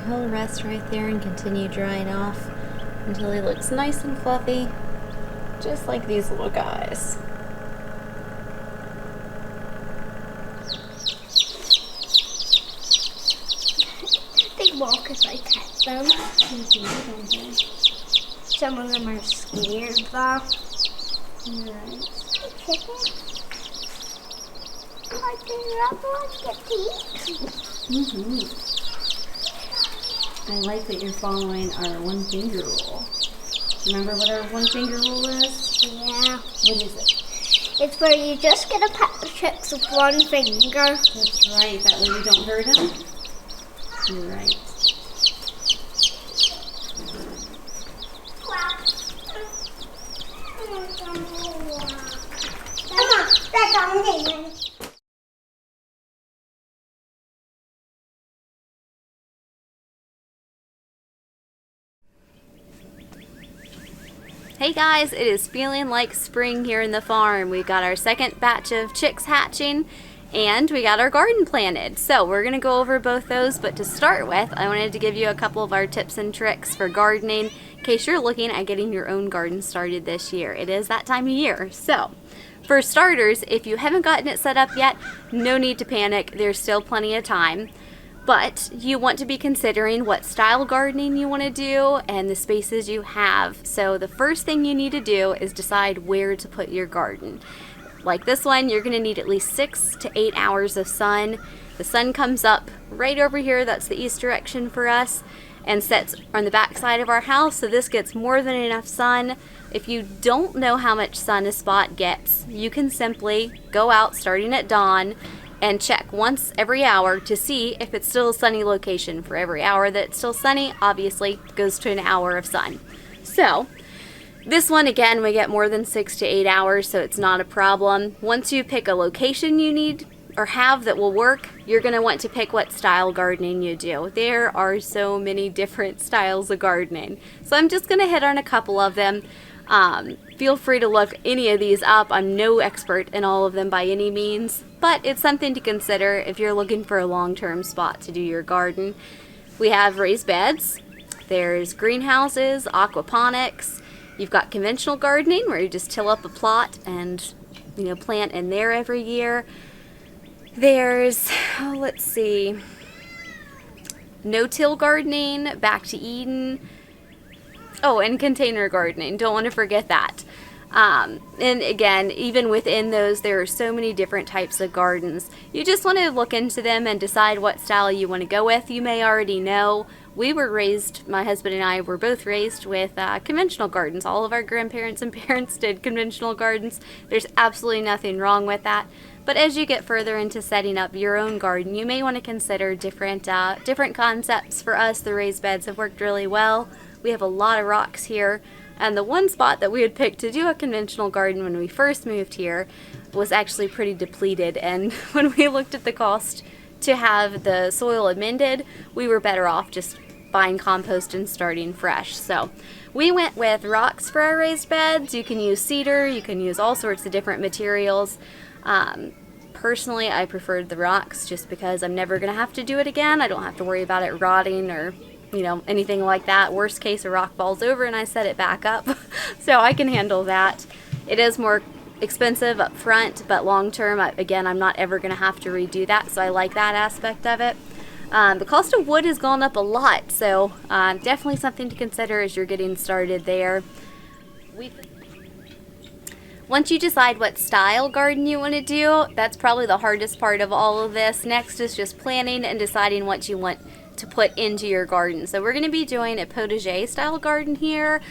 he'll rest right there and continue drying off until he looks nice and fluffy, just like these little guys. They walk if I pet them. Some of them are scared though. Right. I do not want to get teeth. I like that you're following our one finger rule. Remember what our one finger rule is? Yeah. What is it? It's where you just get to pet the chicks with one finger. That's right. That way you don't hurt them. You're right. Hey guys, it is feeling like spring here in the farm. We got our second batch of chicks hatching and we got our garden planted. So we're gonna go over both those, but to start with, I wanted to give you a couple of our tips and tricks for gardening in case you're looking at getting your own garden started this year. It is that time of year. So for starters, if you haven't gotten it set up yet, no need to panic. There's still plenty of time. But you want to be considering what style gardening you want to do and the spaces you have. So the first thing you need to do is decide where to put your garden. Like this one, you're going to need at least 6 to 8 hours of sun. The sun comes up right over here, that's the east direction for us, and sets on the back side of our house, so this gets more than enough sun. If you don't know how much sun a spot gets, you can simply go out starting at dawn and check once every hour to see if it's still a sunny location. For every hour that it's still sunny, obviously goes to an hour of sun. So this one, again, we get more than 6 to 8 hours, so it's not a problem. Once you pick a location you need or have that will work, you're going to want to pick what style gardening you do. There are so many different styles of gardening, so I'm just going to hit on a couple of them. Feel free to look any of these up. I'm no expert in all of them by any means, but it's something to consider if you're looking for a long-term spot to do your garden. We have raised beds, there's greenhouses, aquaponics, you've got conventional gardening where you just till up a plot and plant in there every year. There's, let's see, no-till gardening, back to Eden. Oh, and container gardening. Don't want to forget that. And again, even within those, there are so many different types of gardens. You just want to look into them and decide what style you want to go with. You may already know. We were raised, my husband and I were both raised with conventional gardens. All of our grandparents and parents did conventional gardens. There's absolutely nothing wrong with that. But as you get further into setting up your own garden, you may want to consider different concepts. For us, the raised beds have worked really well. We have a lot of rocks here, and the one spot that we had picked to do a conventional garden when we first moved here was actually pretty depleted, and when we looked at the cost to have the soil amended, we were better off just buying compost and starting fresh. So we went with rocks for our raised beds. You can use cedar, you can use all sorts of different materials. Personally, I preferred the rocks just because I'm never going to have to do it again. I don't have to worry about it rotting or anything like that. Worst case, a rock falls over and I set it back up. So I can handle that. It is more expensive up front, but long term, again, I'm not ever going to have to redo that, so I like that aspect of it. The cost of wood has gone up a lot, so definitely something to consider as you're getting started there. Once you decide what style garden you want to do, that's probably the hardest part of all of this. Next is just planning and deciding what you want to put into your garden. So we're going to be doing a potager style garden here,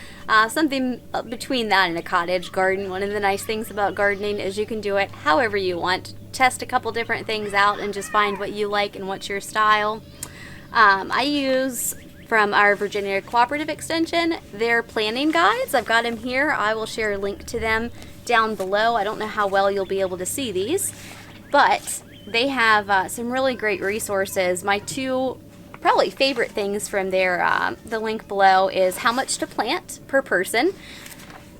something between that and a cottage garden. One of the nice things about gardening is you can do it however you want. Test a couple different things out and just find what you like and what's your style. I use from our Virginia Cooperative Extension their planning guides. I've got them here. I will share a link to them down below. I don't know how well you'll be able to see these, but they have some really great resources. My two probably favorite things from there, the link below, is how much to plant per person.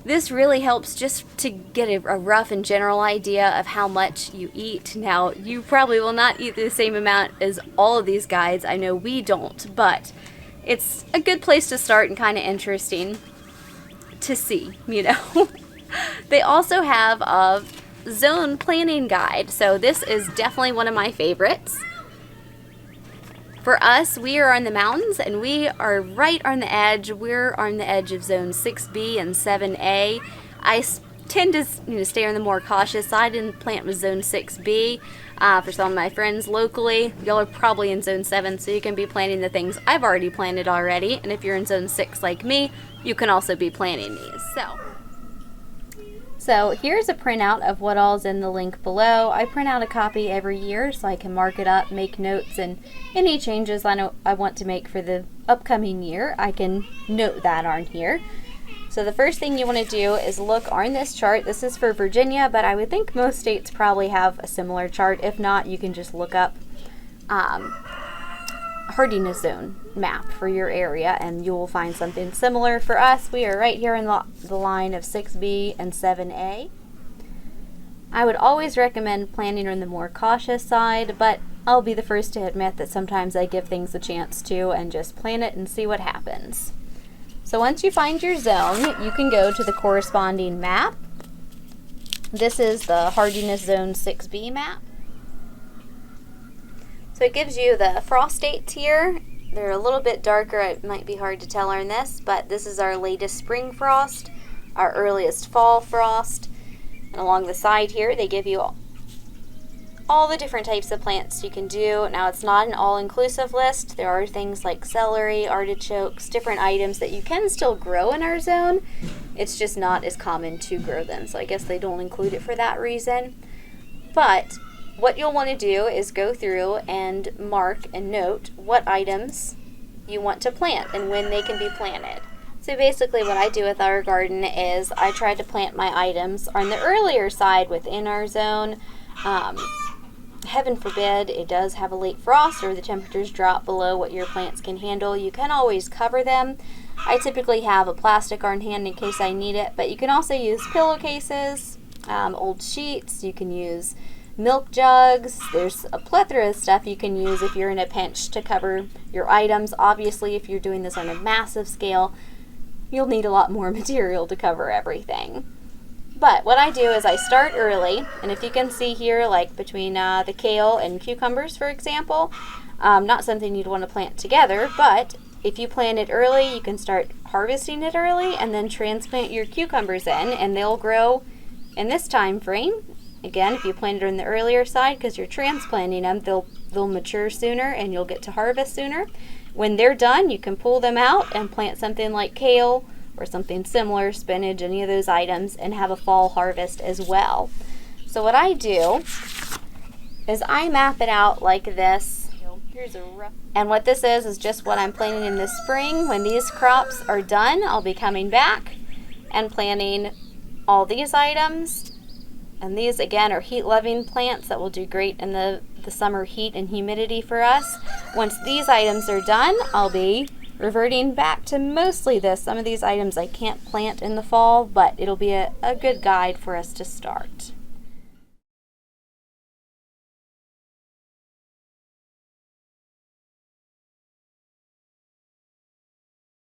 This really helps just to get a rough and general idea of how much you eat. Now, you probably will not eat the same amount as all of these guides. I know we don't, but it's a good place to start and kind of interesting to see, you know. They also have a zone planning guide, so this is definitely one of my favorites. For us, we are on the mountains and we are right on the edge. We're on the edge of zone 6B and 7A. I tend to stay on the more cautious side and plant with zone 6B. For some of my friends locally, y'all are probably in zone 7, so you can be planting the things I've already planted already. And if you're in zone 6 like me, you can also be planting these. So here's a printout of what all's in the link below. I print out a copy every year so I can mark it up, make notes, and any changes I want to make for the upcoming year, I can note that on here. So the first thing you want to do is look on this chart. This is for Virginia, but I would think most states probably have a similar chart. If not, you can just look up hardiness zone map for your area and you will find something similar. For us, we are right here in the line of 6B and 7A. I would always recommend planting on the more cautious side, but I'll be the first to admit that sometimes I give things a chance to and just plant it and see what happens. So once you find your zone, you can go to the corresponding map. This is the hardiness zone 6B map. So it gives you the frost dates here. They're a little bit darker. It might be hard to tell on this, but this is our latest spring frost, our earliest fall frost. And along the side here, they give you all the different types of plants you can do. Now, it's not an all-inclusive list. There are things like celery, artichokes, different items that you can still grow in our zone. It's just not as common to grow them, so I guess they don't include it for that reason. But what you'll want to do is go through and mark and note what items you want to plant and when they can be planted. So basically what I do with our garden is I try to plant my items on the earlier side within our zone. Heaven forbid it does have a late frost or the temperatures drop below what your plants can handle. You can always cover them. I typically have a plastic on hand in case I need it, but you can also use pillowcases, old sheets. You can use milk jugs. There's a plethora of stuff you can use if you're in a pinch to cover your items. Obviously, if you're doing this on a massive scale, you'll need a lot more material to cover everything. But what I do is I start early, and if you can see here, like between the kale and cucumbers, for example, not something you'd want to plant together, but if you plant it early, you can start harvesting it early and then transplant your cucumbers in, and they'll grow in this time frame. Again, if you plant it on the earlier side, because you're transplanting them, they'll mature sooner and you'll get to harvest sooner. When they're done, you can pull them out and plant something like kale or something similar, spinach, any of those items, and have a fall harvest as well. So what I do is I map it out like this. And what this is just what I'm planting in the spring. When these crops are done, I'll be coming back and planting all these items. And these, again, are heat-loving plants that will do great in the summer heat and humidity for us. Once these items are done, I'll be reverting back to mostly this. Some of these items I can't plant in the fall, but it'll be a good guide for us to start.